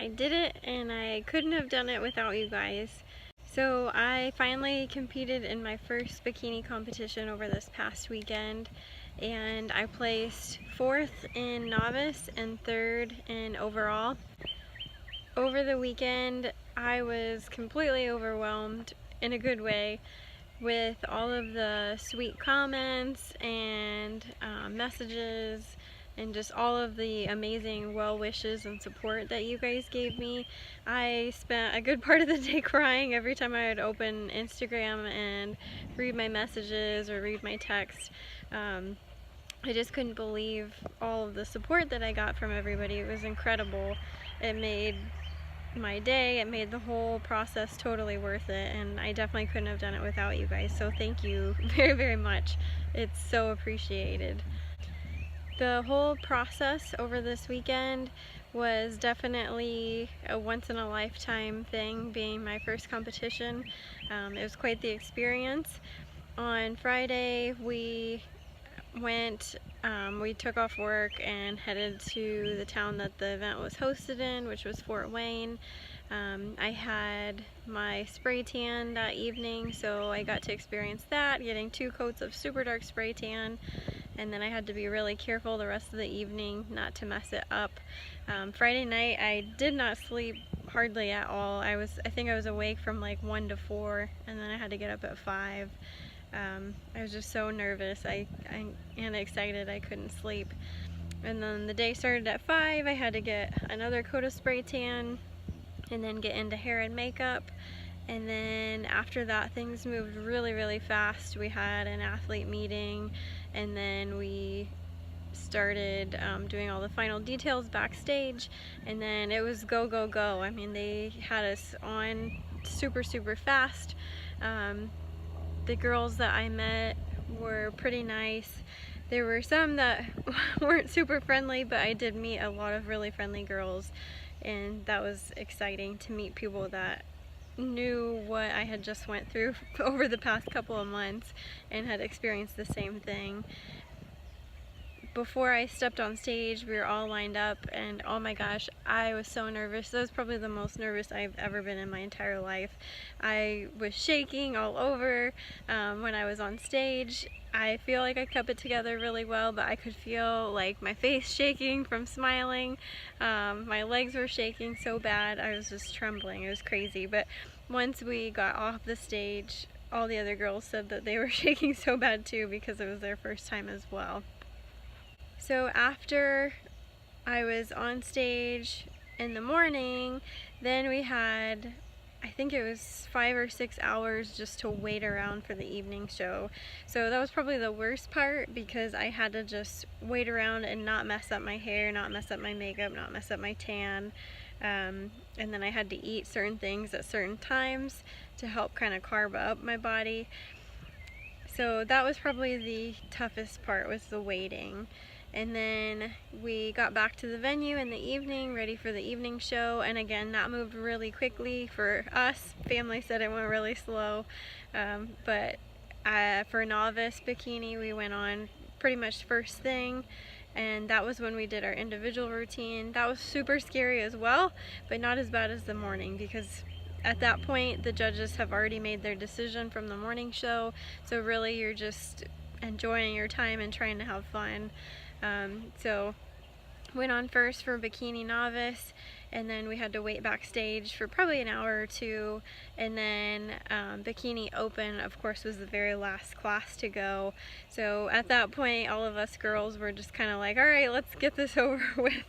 I did it, and I couldn't have done it without you guys. So I finally competed in my first bikini competition over this past weekend, and I placed 4th in novice and 3rd in overall. Over the weekend, I was completely overwhelmed in a good way with all of the sweet comments and messages and just all of the amazing well wishes and support that you guys gave me. I spent a good part of the day crying every time I would open Instagram and read my messages or read my text. I just couldn't believe all of the support that I got from everybody. It was incredible. It made my day, it made the whole process totally worth it, and I definitely couldn't have done it without you guys, so thank you very, very much. It's so appreciated. The whole process over this weekend was definitely a once-in-a-lifetime thing, being my first competition. It was quite the experience. On Friday we took off work and headed to the town that the event was hosted in, which was Fort Wayne. I had my spray tan that evening, so I got to experience that, getting 2 coats of super dark spray tan, and then I had to be really careful the rest of the evening not to mess it up. Friday night I did not sleep hardly at all. I think I was awake from like 1 to 4, and then I had to get up at 5. I was just so nervous and excited I couldn't sleep. And then the day started at 5. I had to get another coat of spray tan and then get into hair and makeup. And then after that, things moved really, really fast. We had an athlete meeting, and then we started doing all the final details backstage, and then it was go, go, go. I mean, they had us on super, super fast. The girls that I met were pretty nice. There were some that weren't super friendly, but I did meet a lot of really friendly girls, and that was exciting to meet people that knew what I had just went through over the past couple of months and had experienced the same thing. Before I stepped on stage, we were all lined up, and oh my gosh, I was so nervous. That was probably the most nervous I've ever been in my entire life. I was shaking all over when I was on stage. I feel like I kept it together really well, but I could feel like my face shaking from smiling. My legs were shaking so bad. I was just trembling. It was crazy. But once we got off the stage, all the other girls said that they were shaking so bad too, because it was their first time as well. So after I was on stage in the morning, then we had, I think it was 5 or 6 hours just to wait around for the evening show. So that was probably the worst part, because I had to just wait around and not mess up my hair, not mess up my makeup, not mess up my tan. And then I had to eat certain things at certain times to help kind of carb up my body. So that was probably the toughest part, was the waiting. And then we got back to the venue in the evening, ready for the evening show, and again, that moved really quickly for us. Family said it went really slow, but for novice bikini, we went on pretty much first thing, and that was when we did our individual routine. That was super scary as well, but not as bad as the morning, because at that point, the judges have already made their decision from the morning show, so really you're just enjoying your time and trying to have fun. So went on first for bikini novice, and then we had to wait backstage for probably an hour or 2, and then bikini open, of course, was the very last class to go. So at that point, all of us girls were just kind of like, all right, let's get this over with.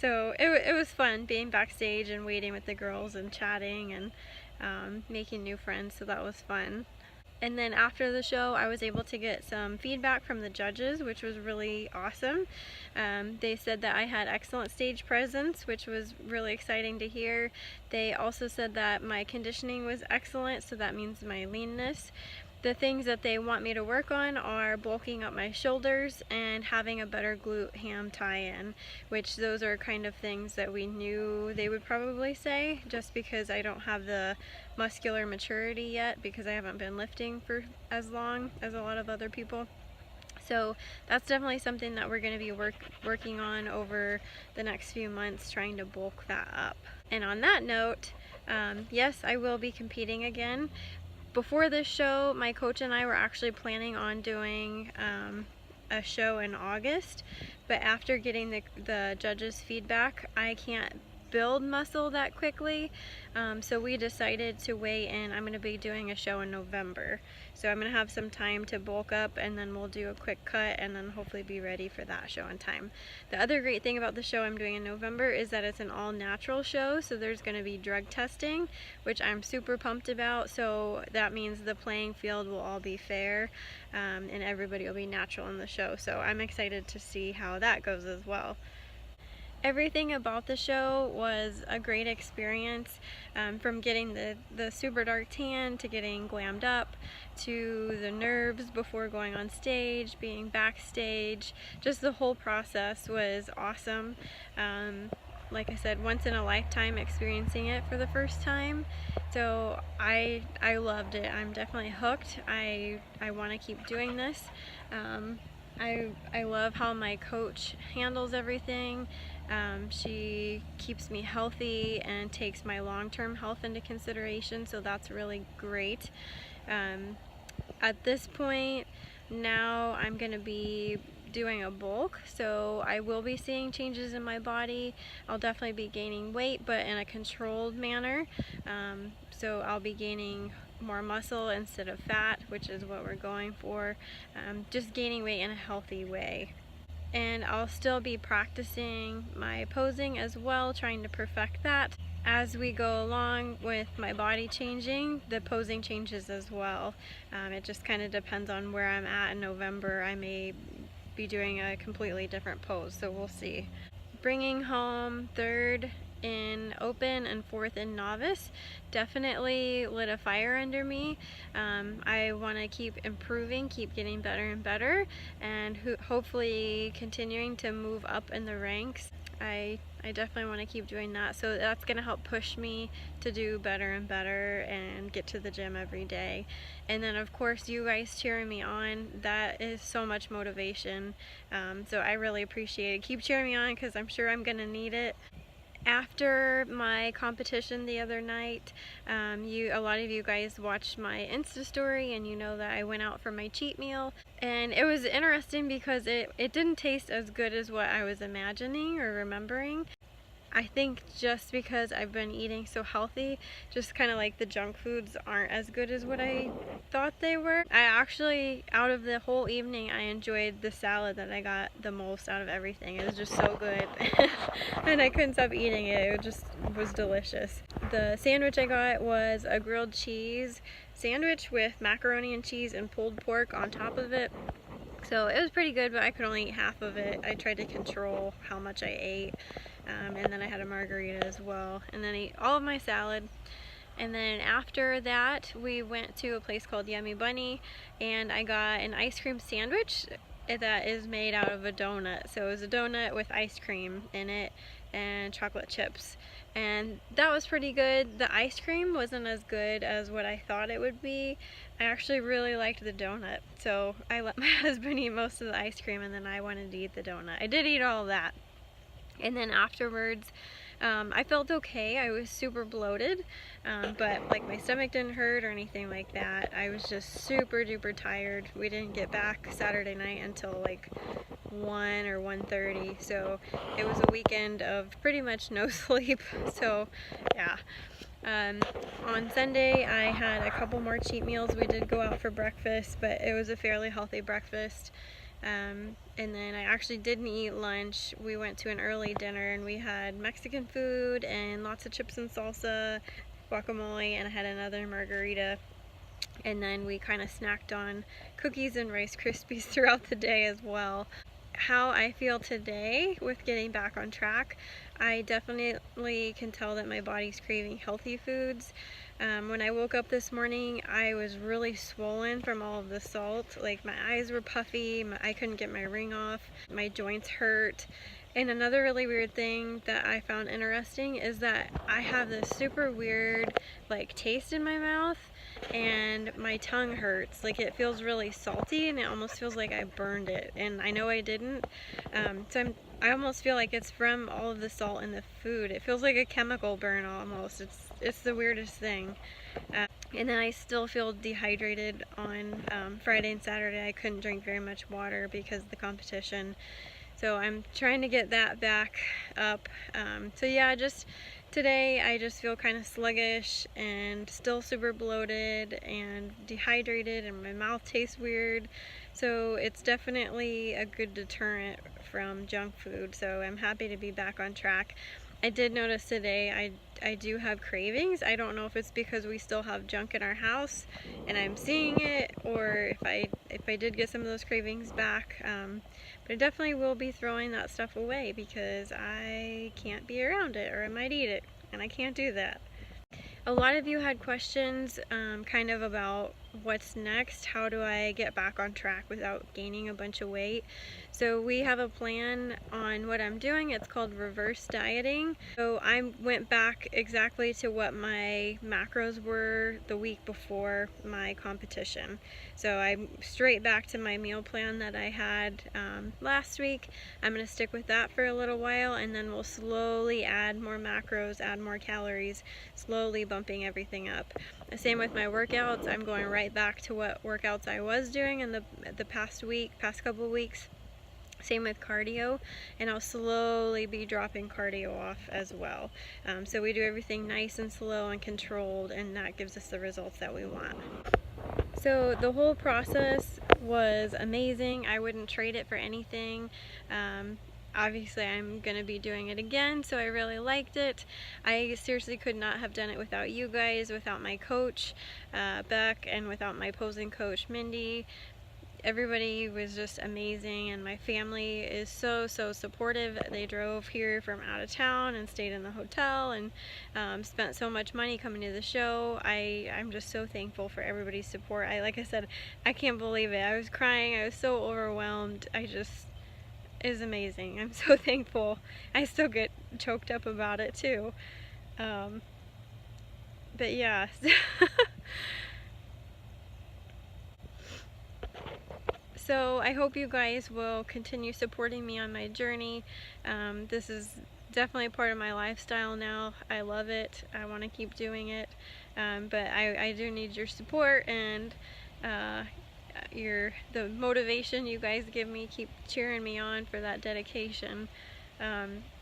So it was fun being backstage and waiting with the girls and chatting and making new friends, so that was fun. And then after the show, I was able to get some feedback from the judges, which was really awesome. They said that I had excellent stage presence, which was really exciting to hear. They also said that my conditioning was excellent, so that means my leanness. The things that they want me to work on are bulking up my shoulders and having a better glute ham tie-in, which those are kind of things that we knew they would probably say, just because I don't have the muscular maturity yet, because I haven't been lifting for as long as a lot of other people. So that's definitely something that we're going to be working on over the next few months, trying to bulk that up. And on that note, yes, I will be competing again. Before this show, my coach and I were actually planning on doing a show in August, but after getting the judges' feedback, I can't build muscle that quickly, so we decided to wait, and I'm going to be doing a show in November. So I'm going to have some time to bulk up, and then we'll do a quick cut and then hopefully be ready for that show in time. The other great thing about the show I'm doing in November is that it's an all-natural show, so there's going to be drug testing, which I'm super pumped about. So that means the playing field will all be fair, and everybody will be natural in the show. So I'm excited to see how that goes as well. Everything about the show was a great experience, from getting the super dark tan to getting glammed up to the nerves before going on stage, being backstage. Just the whole process was awesome. Like I said, once in a lifetime experiencing it for the first time. So I loved it. I'm definitely hooked. I want to keep doing this. I love how my coach handles everything. She keeps me healthy and takes my long-term health into consideration, so that's really great. At this point now, I'm going to be doing a bulk, so I will be seeing changes in my body. I'll definitely be gaining weight, but in a controlled manner. So I'll be gaining more muscle instead of fat, which is what we're going for. Just gaining weight in a healthy way. And I'll still be practicing my posing as well, trying to perfect that. As we go along with my body changing, the posing changes as well. It just kind of depends on where I'm at in November. I may be doing a completely different pose, so we'll see. Bringing home third in open and fourth in novice definitely lit a fire under me. I want to keep improving, keep getting better and better, and hopefully continuing to move up in the ranks. I definitely want to keep doing that, so that's going to help push me to do better and better and get to the gym every day. And then of course you guys cheering me on, that is so much motivation, so I really appreciate it. Keep cheering me on because I'm sure I'm going to need it. After my competition the other night, a lot of you guys watched my Insta story, and you know that I went out for my cheat meal, and it was interesting because it didn't taste as good as what I was imagining or remembering. I think just because I've been eating so healthy, just kind of like the junk foods aren't as good as what I thought they were. I actually, out of the whole evening, I enjoyed the salad that I got the most out of everything. It was just so good and I couldn't stop eating it. It just was delicious. The sandwich I got was a grilled cheese sandwich with macaroni and cheese and pulled pork on top of it. So it was pretty good, but I could only eat half of it. I tried to control how much I ate. And then I had a margarita as well, and then ate all of my salad. And then after that we went to a place called Yummy Bunny, and I got an ice cream sandwich that is made out of a donut. So it was a donut with ice cream in it and chocolate chips, and that was pretty good. The ice cream wasn't as good as what I thought it would be. I actually really liked the donut, so I let my husband eat most of the ice cream, and then I wanted to eat the donut. I did eat all of that. And then afterwards, I felt okay. I was super bloated, but like my stomach didn't hurt or anything like that. I was just super duper tired. We didn't get back Saturday night until like 1 or 1:30, so it was a weekend of pretty much no sleep. So yeah. On Sunday I had a couple more cheat meals. We did go out for breakfast, but it was a fairly healthy breakfast. And then I actually didn't eat lunch. We went to an early dinner and we had Mexican food and lots of chips and salsa, guacamole, and I had another margarita. And then we kind of snacked on cookies and Rice Krispies throughout the day as well. How I feel today with getting back on track, I definitely can tell that my body's craving healthy foods. When I woke up this morning, I was really swollen from all of the salt. Like my eyes were puffy, I couldn't get my ring off, my joints hurt. And another really weird thing that I found interesting is that I have this super weird like taste in my mouth. and my tongue hurts. Like, it feels really salty and it almost feels like I burned it, and I know I didn't. I almost feel like it's from all of the salt in the food. It feels like a chemical burn almost. It's the weirdest thing. And then I still feel dehydrated on Friday and Saturday. I couldn't drink very much water because of the competition. So I'm trying to get that back up. So yeah, just today I just feel kind of sluggish and still super bloated and dehydrated, and my mouth tastes weird. So it's definitely a good deterrent from junk food. So I'm happy to be back on track. I did notice today I do have cravings. I don't know if it's because we still have junk in our house and I'm seeing it, or if I did get some of those cravings back. But I definitely will be throwing that stuff away because I can't be around it, or I might eat it, and I can't do that. A lot of you had questions kind of about what's next. How do I get back on track without gaining a bunch of weight? So we have a plan on what I'm doing. It's called reverse dieting. So I went back exactly to what my macros were the week before my competition. So I'm straight back to my meal plan that I had last week. I'm going to stick with that for a little while, and then we'll slowly add more macros, add more calories, slowly bumping everything up. The same with my workouts. I'm going right back to what workouts I was doing in the past couple weeks. Same with cardio, and I'll slowly be dropping cardio off as well. So we do everything nice and slow and controlled, and that gives us the results that we want. So the whole process was amazing. I wouldn't trade it for anything. Obviously I'm going to be doing it again, so I really liked it. I seriously could not have done it without you guys, without my coach, Beck, and without my posing coach, Mindy. Everybody was just amazing, and my family is so supportive. They drove here from out of town and stayed in the hotel and spent so much money coming to the show. I'm just so thankful for everybody's support. Like I said, I can't believe it. I was crying. I was so overwhelmed. Is amazing. I'm so thankful. I still get choked up about it too. But yeah. So I hope you guys will continue supporting me on my journey. This is definitely a part of my lifestyle now. I love it. I want to keep doing it. But I do need your support and the motivation you guys give me. Keep cheering me on for that dedication.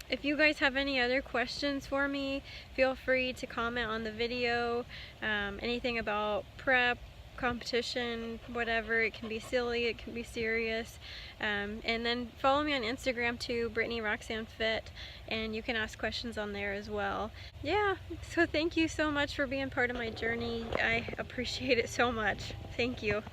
If you guys have any other questions for me, feel free to comment on the video. Anything about prep, competition, whatever. It can be silly, it can be serious. And then follow me on Instagram too, Brittany Roxanne Fit, and you can ask questions on there as well. Yeah, so thank you so much for being part of my journey. I appreciate it so much. Thank you.